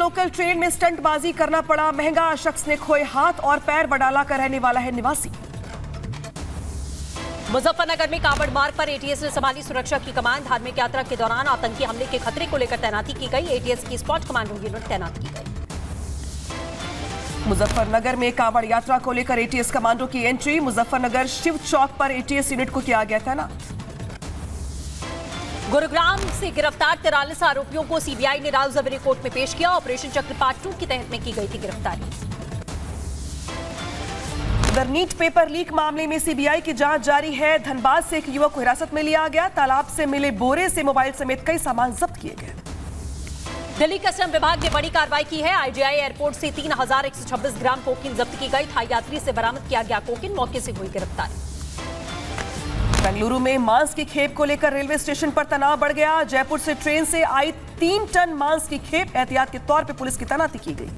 Local train में स्टंटबाजी करना पड़ा महंगा, शख्स ने खोए हाथ और पैर। वडाला का रहने वाला है निवासी। मुजफ्फरनगर में कावड़ मार्ग पर एटीएस ने संभाली सुरक्षा की कमान। धार्मिक यात्रा के दौरान आतंकी हमले के खतरे को लेकर तैनाती की गई। एटीएस की स्पॉट कमांडो यूनिट तैनात की गई। मुजफ्फरनगर में कावड़ यात्रा को लेकर एटीएस कमांडो की एंट्री। मुजफ्फरनगर शिव चौक पर एटीएस यूनिट को किया गया तैनात। गुरुग्राम से गिरफ्तार 43 आरोपियों को सीबीआई ने राव जवेरी कोर्ट में पेश किया। ऑपरेशन चक्र पार्ट 2 के तहत में की गई थी गिरफ्तारी। उधर नीट पेपर लीक मामले में सीबीआई की जांच जारी है। धनबाद से एक युवक को हिरासत में लिया गया। तालाब से मिले बोरे से मोबाइल समेत कई सामान जब्त किए गए। दिल्ली कस्टम विभाग ने बड़ी कार्रवाई की है। आईजीआई एयरपोर्ट से 3126 ग्राम कोकीन जब्त की गई। थाई यात्री से बरामद किया गया कोकीन। मौके से हुई गिरफ्तारी। बेंगलुरु में मांस की खेप को लेकर रेलवे स्टेशन पर तनाव बढ़ गया। जयपुर से ट्रेन से आई 3 टन मांस की खेप। एहतियात के तौर पर पुलिस की तैनाती की गई।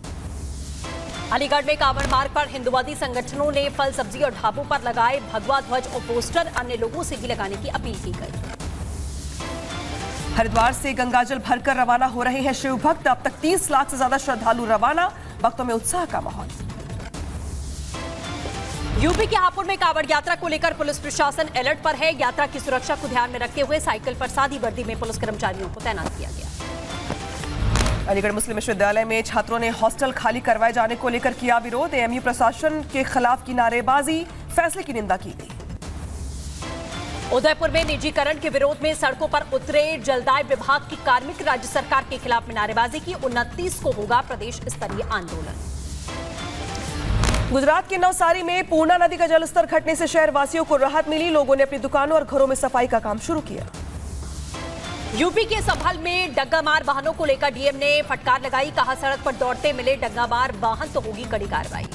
अलीगढ़ में कावड़ मार्ग पर हिंदुवादी संगठनों ने फल, सब्जी और ढाबों पर लगाए भगवा ध्वज और पोस्टर। अन्य लोगों से भी लगाने की अपील की गई। हरिद्वार से गंगाजल भरकर रवाना हो रहे हैं शिव भक्त। अब तक 30 लाख से ज्यादा श्रद्धालु रवाना। भक्तों में उत्साह का माहौल। यूपी के हापुड़ में कावड़ यात्रा को लेकर पुलिस प्रशासन अलर्ट पर है। यात्रा की सुरक्षा को ध्यान में रखते हुए साइकिल पर सादी वर्दी में पुलिस कर्मचारियों को तैनात किया गया। अलीगढ़ मुस्लिम विश्वविद्यालय में छात्रों ने हॉस्टल खाली करवाए जाने को लेकर किया विरोध। एएमयू प्रशासन के खिलाफ की नारेबाजी। फैसले की निंदा की गई। उदयपुर में निजीकरण के विरोध में सड़कों पर उतरे जलदाय विभाग की कार्मिक। राज्य सरकार के खिलाफ में नारेबाजी की। 29 को होगा प्रदेश स्तरीय आंदोलन। गुजरात के नवसारी में पूर्णा नदी का जलस्तर घटने से शहरवासियों को राहत मिली। लोगों ने अपनी दुकानों और घरों में सफाई का काम शुरू किया। यूपी के संभल में डग्गामार वाहनों को लेकर डीएम ने फटकार लगाई। कहा सड़क पर दौड़ते मिले डग्गामार वाहन तो होगी कड़ी कार्रवाई।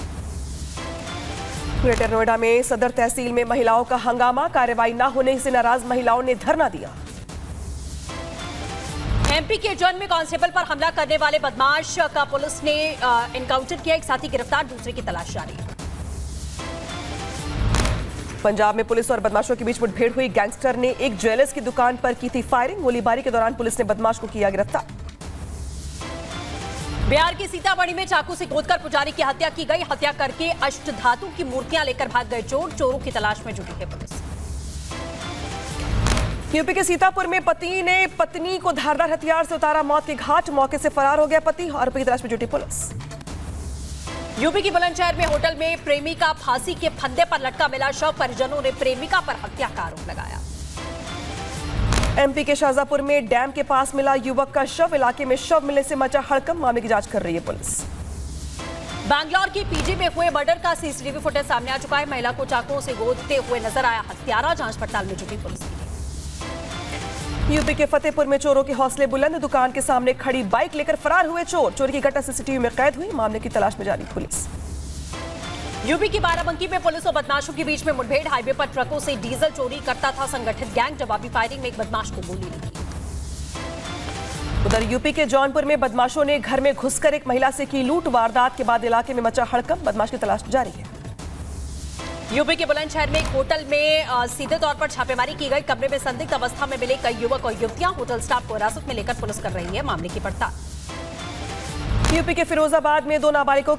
ग्रेटर नोएडा में सदर तहसील में महिलाओं का हंगामा। कार्रवाई न होने से नाराज महिलाओं ने धरना दिया। एमपी के जौन में कांस्टेबल पर हमला करने वाले बदमाश का पुलिस ने एनकाउंटर किया। एक साथी गिरफ्तार, दूसरे की तलाश जारी। पंजाब में पुलिस और बदमाशों के बीच मुठभेड़ हुई। गैंगस्टर ने एक ज्वेलर्स की दुकान पर की थी फायरिंग। गोलीबारी के दौरान पुलिस ने बदमाश को किया गिरफ्तार। बिहार की सीतामढ़ी में चाकू से गोदकर पुजारी की हत्या की गई। हत्या करके अष्टधातु की मूर्तियां लेकर भाग गए चोर। चोरों की तलाश में जुटी है पुलिस। यूपी के सीतापुर में पति ने पत्नी को धारदार हथियार से उतारा मौत के घाट। मौके से फरार हो गया पति। आरोपी की तलाश में जुटी पुलिस। यूपी की बुलंदशहर में होटल में प्रेमी का फांसी के फंदे पर लटका मिला शव। परिजनों ने प्रेमिका पर हत्या का आरोप लगाया। एमपी के शाहजहांपुर में डैम के पास मिला युवक का शव। इलाके में शव मिलने से मचा हड़कंप। मामले की जांच कर रही है पुलिस। बैंगलोर के पीजी में हुए मर्डर का सीसीटीवी फुटेज सामने आ चुका है। महिला को चाकुओं से गोदते हुए नजर आया हत्यारा। जांच पड़ताल में जुटी पुलिस की टीम। यूपी के फतेहपुर में चोरों के हौसले बुलंद। दुकान के सामने खड़ी बाइक लेकर फरार हुए चोर। चोरी की घटना सीसीटीवी में कैद हुई। मामले की तलाश में जारी पुलिस। यूपी की बाराबंकी में पुलिस और बदमाशों के बीच में मुठभेड़। हाईवे पर ट्रकों से डीजल चोरी करता था संगठित गैंग। जवाबी फायरिंग में एक बदमाश को गोली लगी। उधर यूपी के जौनपुर में बदमाशों ने घर में घुसकर एक महिला से की लूट। वारदात के बाद इलाके में मचा हड़कंप। बदमाश की तलाश जारी है। यूपी के बुलंदशहर में एक होटल में सीधे तौर पर छापेमारी की गई। कमरे में संदिग्ध अवस्था में मिले कई युवक और युवतियां। होटल स्टाफ को हिरासत में लेकर पुलिस कर रही है मामले की पड़ताल। यूपी के फिरोजाबाद में 2 नाबालिगों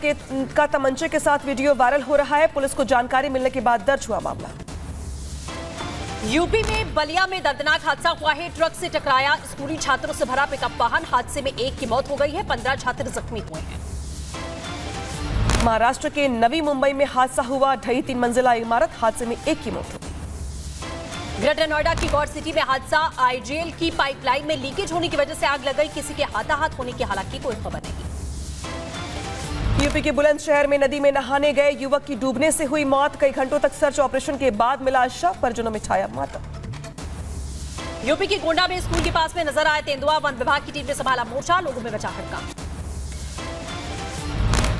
का तमंचे के साथ वीडियो वायरल हो रहा है। पुलिस को जानकारी मिलने के बाद दर्ज हुआ मामला। यूपी में बलिया में दर्दनाक हादसा हुआ है। ट्रक से टकराया स्कूली छात्रों से भरा पिकअप वाहन। हादसे में एक की मौत हो गई है। 15 छात्र जख्मी हुए हैं। महाराष्ट्र के नवी मुंबई में हादसा हुआ। ढही 3 मंजिला इमारत। हादसे में एक की मौत हो गई। ग्रेटर नोएडा की गौर सिटी में हादसा। आईजीएल की पाइपलाइन में लीकेज होने की वजह से आग लग गई। किसी के हाथाहाथ होने की हालांकि कोई खबर नहीं। यूपी के बुलंदशहर में नदी में नहाने गए युवक की डूबने से हुई मौत। कई घंटों तक सर्च ऑपरेशन के बाद मिला शव। परिजनों में छाया मातम। यूपी की गोंडा में स्कूल के पास में नजर आया तेंदुआ। वन विभाग की टीम ने संभाला मोर्चा। लोगों में बचा हड़कंप।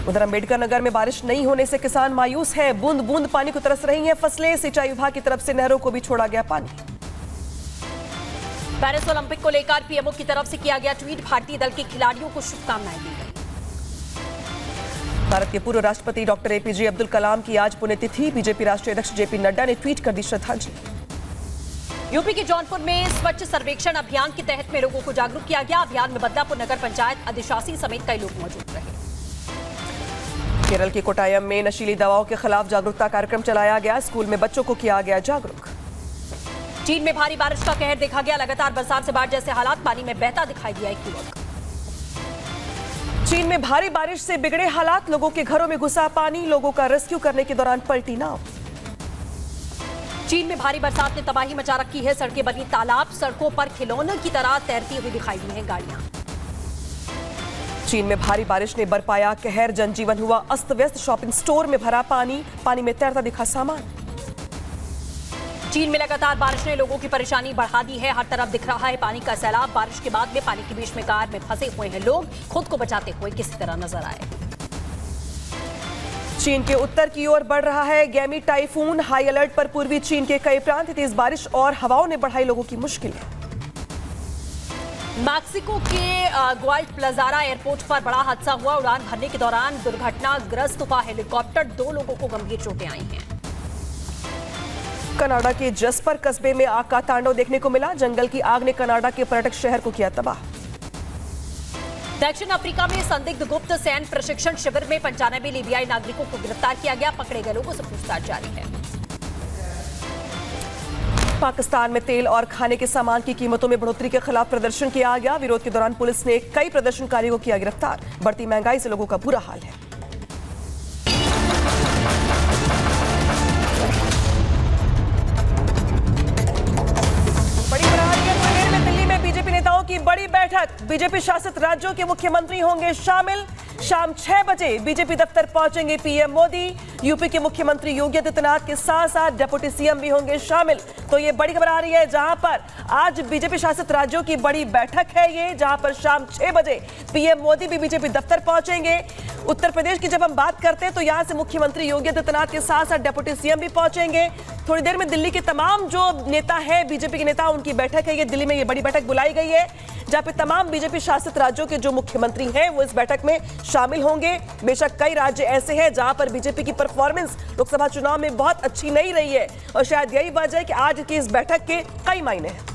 उधर अंबेडकर नगर में बारिश नहीं होने से किसान मायूस हैं। बूंद बूंद पानी को तरस रही हैं फसलें। सिंचाई विभाग की तरफ से नहरों को भी छोड़ा गया पानी। पेरिस ओलंपिक को लेकर पीएमओ की तरफ से किया गया ट्वीट। भारतीय दल के खिलाड़ियों को शुभकामनाएं दी गई। भारत के पूर्व राष्ट्रपति डॉक्टर एपीजे अब्दुल कलाम की आज पुण्यतिथि। बीजेपी राष्ट्रीय अध्यक्ष जेपी नड्डा ने ट्वीट कर दी श्रद्धांजलि। यूपी के जौनपुर में स्वच्छ सर्वेक्षण अभियान के तहत में लोगों को जागरूक किया गया। अभियान में बदलापुर नगर पंचायत अधिशासी समेत कई लोग मौजूद रहे। केरल के कोट्टायम में नशीली दवाओं के खिलाफ जागरूकता कार्यक्रम चलाया गया। स्कूल में बच्चों को किया गया जागरूक। चीन में भारी बारिश का कहर देखा गया। लगातार बरसात से बाढ़ जैसे हालात, पानी में बहता दिखाई दिया एक युवक। चीन में भारी बारिश से बिगड़े हालात, लोगों के घरों में घुसा पानी, लोगों का रेस्क्यू करने के दौरान पलटी नाव। चीन में भारी बरसात ने तबाही मचा रखी है। सड़कें बनी तालाब, सड़कों पर खिलौनों की तरह तैरती हुई दिखाई दी हैं गाड़ियां। चीन में भारी बारिश ने बरपाया कहर, जनजीवन हुआ अस्त व्यस्त। शॉपिंग स्टोर में भरा पानी, पानी में तैरता दिखा सामान। चीन में लगातार बारिश ने लोगों की परेशानी बढ़ा दी है। हर तरफ दिख रहा है पानी का सैलाब। बारिश के बाद में पानी के बीच में कार में फंसे हुए हैं लोग, खुद को बचाते हुए किसी तरह नजर आए। चीन के उत्तर की ओर बढ़ रहा है गैमी टाइफून। हाई अलर्ट पर पूर्वी चीन के कई प्रांत। तेज बारिश और हवाओं ने बढ़ाई लोगों की मुश्किलें। मैक्सिको के ग्वाल्टप्लाज़ारा एयरपोर्ट पर बड़ा हादसा हुआ। उड़ान भरने के दौरान दुर्घटनाग्रस्त हुआ हेलीकॉप्टर। 2 लोगों को गंभीर चोटें आई हैं। कनाडा के जस्पर कस्बे में आग का तांडव देखने को मिला। जंगल की आग ने कनाडा के पर्यटक शहर को किया तबाह। दक्षिण अफ्रीका में संदिग्ध गुप्त सैन्य प्रशिक्षण शिविर में 95 लीबियाई नागरिकों को गिरफ्तार किया गया। पकड़े गए लोगों से पूछताछ जारी है। पाकिस्तान में तेल और खाने के सामान की कीमतों में बढ़ोतरी के खिलाफ प्रदर्शन किया गया। विरोध के दौरान पुलिस ने कई प्रदर्शनकारियों को किया गिरफ्तार। बढ़ती महंगाई से लोगों का बुरा हाल है। बीजेपी नेताओं की बड़ी बैठक। बीजेपी शासित राज्यों के मुख्यमंत्री होंगे शामिल। शाम 6 बजे बीजेपी दफ्तर पहुंचेंगे पीएम मोदी। यूपी के मुख्यमंत्री योगी आदित्यनाथ के साथ साथ डिप्टी सीएम भी होंगे शामिल। तो ये बड़ी खबर आ रही है, जहां पर आज बीजेपी शासित राज्यों की बड़ी बैठक है ये, जहां पर शाम 6 बजे पीएम मोदी भी बीजेपी दफ्तर पहुंचेंगे। उत्तर प्रदेश की जब हम बात करते हैं तो यहां से मुख्यमंत्री योगी आदित्यनाथ के साथ साथ डिप्टी सीएम भी पहुंचेंगे। थोड़ी देर में दिल्ली के तमाम जो नेता हैं, बीजेपी के नेता, उनकी बैठक है ये। दिल्ली में ये बड़ी बैठक बुलाई गई है, जहां पे तमाम बीजेपी शासित राज्यों के जो मुख्यमंत्री हैं वो इस बैठक में शामिल होंगे। बेशक कई राज्य ऐसे हैं जहां पर बीजेपी की परफॉर्मेंस लोकसभा चुनाव में बहुत अच्छी नहीं रही है, और शायद यही वजह है कि आज की इस बैठक के कई मायने हैं।